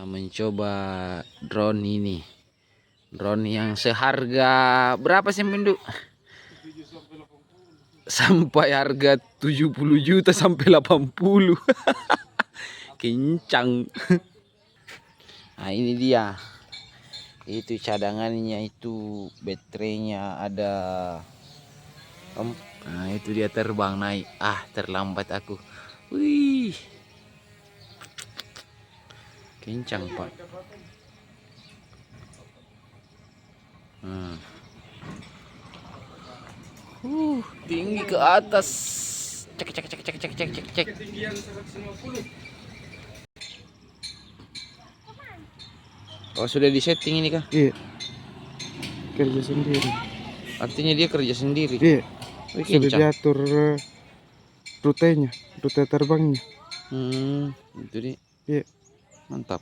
mencoba drone ini. Drone yang seharga berapa sih Mendu? Sampai harga 70 juta sampai 80. Kencang. Nah ini dia. Itu cadangannya, itu baterainya ada. Nah itu dia terbang naik. Terlambat aku. Wih. Kencang Pak. Tinggi ke atas. Cek cek cek cek cek cek cek cek. Ketinggian 150. Oh sudah disetting ini kah? Iya. Kerja sendiri. Artinya dia kerja sendiri. Iya. Wih, Sudah kencang. diatur rutenya, rute terbangnya. Itu dia. Iya. Mantap.